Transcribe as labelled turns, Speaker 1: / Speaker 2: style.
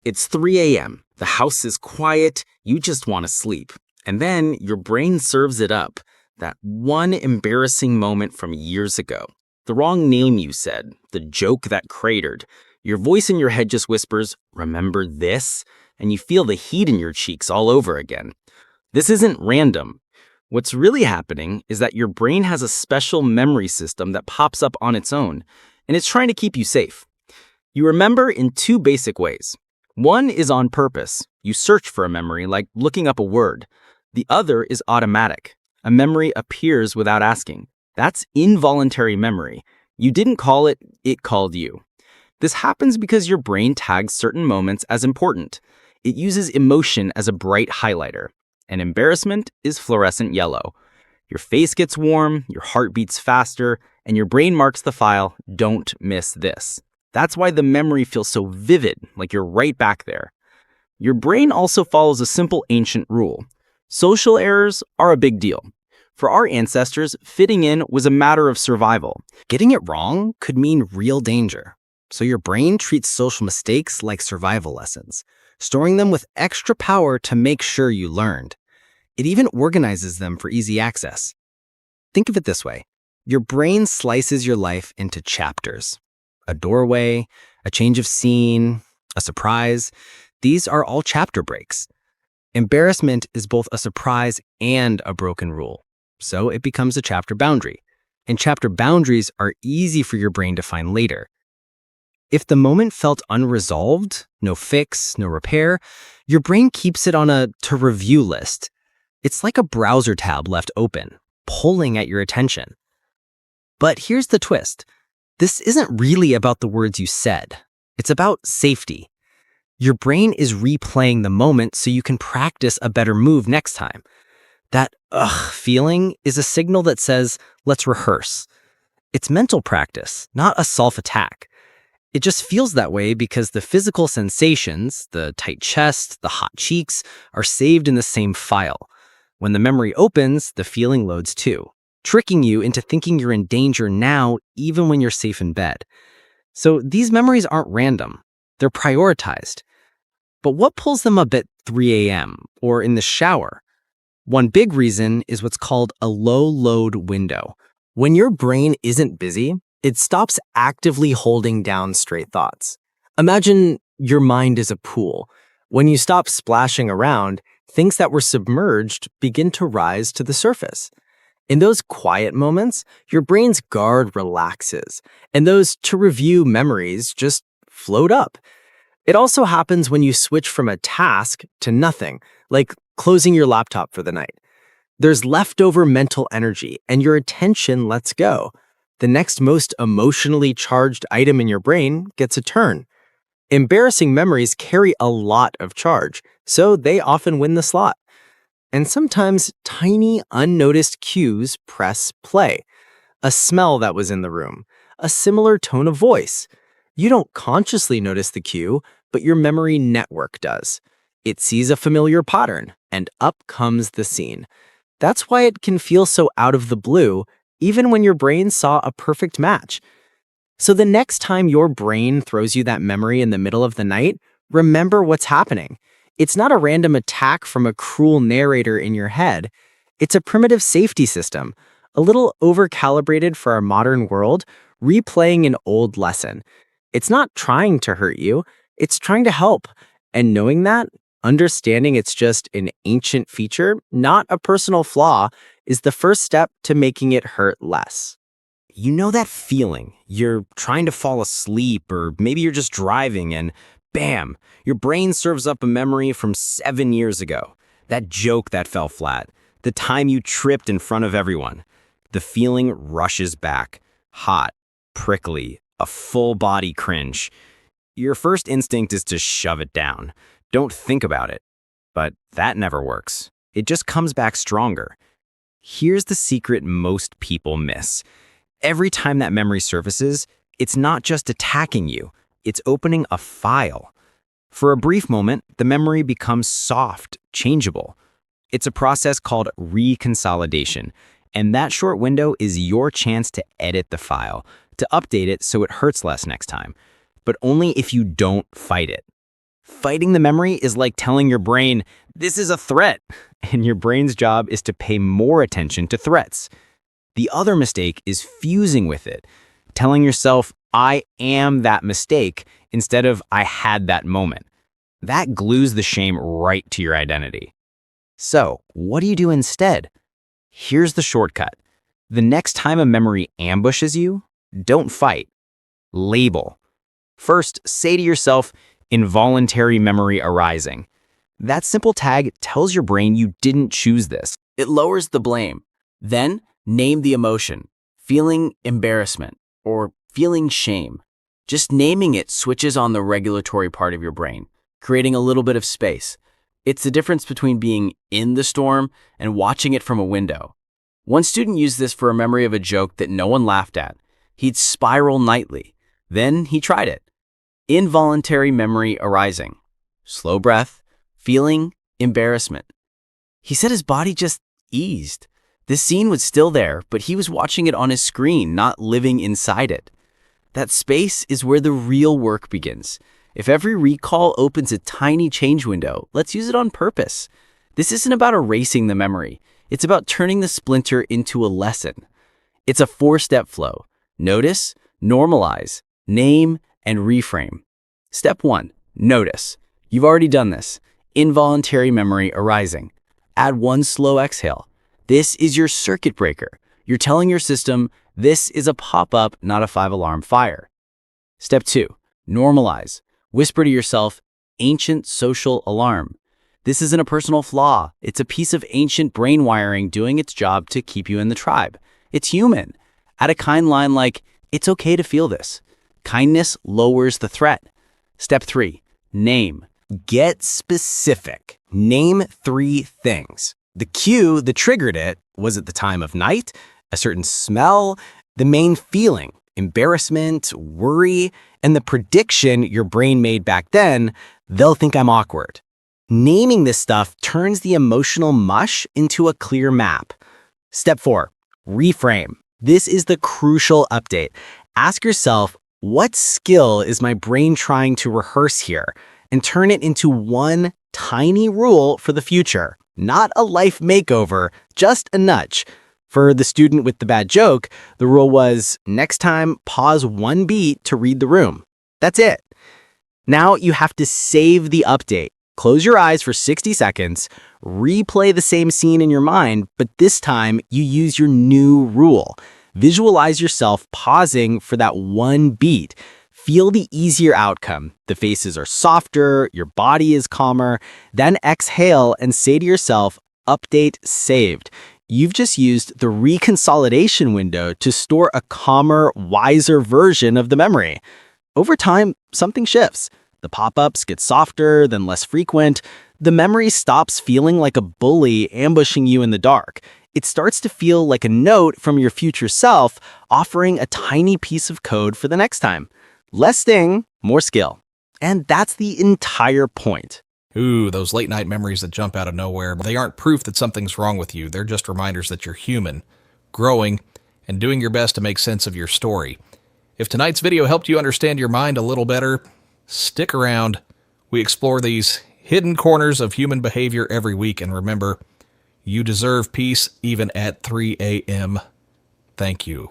Speaker 1: It's 3 a.m. The house is quiet, you just want to sleep. And then your brain serves it up. That one embarrassing moment from years ago. The wrong name you said, the joke that cratered. Your voice in your head just whispers, "Remember this?" And you feel the heat in your cheeks all over again. This isn't random. What's really happening is that your brain has a special memory system that pops up on its own, and it's trying to keep you safe. You remember in two basic ways. One is on purpose. You search for a memory, like looking up a word. The other is automatic. A memory appears without asking. That's involuntary memory. You didn't call it, it called you. This happens because your brain tags certain moments as important. It uses emotion as a bright highlighter. And embarrassment is fluorescent yellow. Your face gets warm, your heart beats faster, and your brain marks the file, "Don't miss this." That's why the memory feels so vivid, like you're right back there. Your brain also follows a simple ancient rule. Social errors are a big deal. For our ancestors, fitting in was a matter of survival.
Speaker 2: Getting it wrong could mean real danger. So your brain treats social mistakes like survival lessons, storing them with extra power to make sure you learned. It even organizes them for easy access. Think of it this way. Your brain slices your life into chapters. A doorway, a change of scene, a surprise. These are all chapter breaks. Embarrassment is both a surprise and a broken rule. So it becomes a chapter boundary. And chapter boundaries are easy for your brain to find later. If the moment felt unresolved, no fix, no repair, your brain keeps it on a to-review list. It's like a browser tab left open, pulling at your attention. But here's the twist. This isn't really about the words you said. It's about safety. Your brain is replaying the moment so you can practice a better move next time. That feeling is a signal that says, let's rehearse. It's mental practice, not a self-attack. It just feels that way because the physical sensations, the tight chest, the hot cheeks, are saved in the same file. When the memory opens, the feeling loads too, tricking you into thinking you're in danger now, even when you're safe in bed. So these memories aren't random. They're prioritized. But what pulls them up at 3 a.m. or in the shower? One big reason is what's called a low-load window. When your brain isn't busy, it stops actively holding down straight thoughts. Imagine your mind is a pool. When you stop splashing around, things that were submerged begin to rise to the surface. In those quiet moments, your brain's guard relaxes, and those to-review memories just float up. It also happens when you switch from a task to nothing, like closing your laptop for the night. There's leftover mental energy, and your attention lets go. The next most emotionally charged item in your brain gets a turn. Embarrassing memories carry a lot of charge, so they often win the slot. And sometimes tiny, unnoticed cues press play. A smell that was in the room, a similar tone of voice. You don't consciously notice the cue, but your memory network does. It sees a familiar pattern, and up comes the scene. That's why it can feel so out of the blue, even when your brain saw a perfect match. So the next time your brain throws you that memory in the middle of the night, remember what's happening. It's not a random attack from a cruel narrator in your head. It's a primitive safety system, a little over-calibrated for our modern world, replaying an old lesson. It's not trying to hurt you, it's trying to help. And knowing that, understanding it's just an ancient feature, not a personal flaw, is the first step to making it hurt less.
Speaker 1: You know that feeling? You're trying to fall asleep, or maybe you're just driving and bam, your brain serves up a memory from 7 years ago. That joke that fell flat. The time you tripped in front of everyone. The feeling rushes back. Hot, prickly, a full-body cringe. Your first instinct is to shove it down. Don't think about it. But that never works. It just comes back stronger. Here's the secret most people miss. Every time that memory surfaces, it's not just attacking you. It's opening a file. For a brief moment, the memory becomes soft, changeable. It's a process called reconsolidation, and that short window is your chance to edit the file, to update it so it hurts less next time, but only if you don't fight it.
Speaker 2: Fighting the memory is like telling your brain, this is a threat, and your brain's job is to pay more attention to threats. The other mistake is fusing with it, telling yourself, I am that mistake, instead of I had that moment. That glues the shame right to your identity. So, what do you do instead? Here's the shortcut. The next time a memory ambushes you, don't fight. Label. First, say to yourself, involuntary memory arising. That simple tag tells your brain you didn't choose this.
Speaker 1: It lowers the blame. Then, name the emotion, feeling embarrassment or feeling shame. Just naming it switches on the regulatory part of your brain, creating a little bit of space. It's the difference between being in the storm and watching it from a window. One student used this for a memory of a joke that no one laughed at. He'd spiral nightly. Then he tried it. Involuntary memory arising. Slow breath, feeling embarrassment. He said his body just eased. The scene was still there, but he was watching it on his screen, not living inside it. That space is where the real work begins. If every recall opens a tiny change window, let's use it on purpose. This isn't about erasing the memory. It's about turning the splinter into a lesson. It's a 4-step flow. Notice, normalize, name, and reframe. Step 1, notice. You've already done this. Involuntary memory arising. Add 1 slow exhale. This is your circuit breaker. You're telling your system, this is a pop-up, not a 5-alarm fire. Step 2, normalize. Whisper to yourself, ancient social alarm. This isn't a personal flaw. It's a piece of ancient brain wiring doing its job to keep you in the tribe. It's human. Add a kind line like, it's okay to feel this. Kindness lowers the threat. Step 3, name. Get specific. Name 3 things. The cue that triggered it, was it the time of night, a certain smell, the main feeling, embarrassment, worry, and the prediction your brain made back then, they'll think I'm awkward. Naming this stuff turns the emotional mush into a clear map. Step 4, reframe. This is the crucial update. Ask yourself, what skill is my brain trying to rehearse here? And turn it into one tiny rule for the future. Not a life makeover, just a nudge. For the student with the bad joke, the rule was, next time, pause 1 beat to read the room. That's it. Now you have to save the update. Close your eyes for 60 seconds, replay the same scene in your mind, but this time you use your new rule. Visualize yourself pausing for that 1 beat. Feel the easier outcome. The faces are softer, your body is calmer. Then exhale and say to yourself, update saved. You've just used the reconsolidation window to store a calmer, wiser version of the memory. Over time, something shifts. The pop-ups get softer, then less frequent. The memory stops feeling like a bully ambushing you in the dark. It starts to feel like a note from your future self, offering a tiny piece of code for the next time. Less sting, more skill. And that's the entire point.
Speaker 3: Ooh, those late night memories that jump out of nowhere. They aren't proof that something's wrong with you. They're just reminders that you're human, growing, and doing your best to make sense of your story. If tonight's video helped you understand your mind a little better, stick around. We explore these hidden corners of human behavior every week. And remember, you deserve peace even at 3 a.m. Thank you.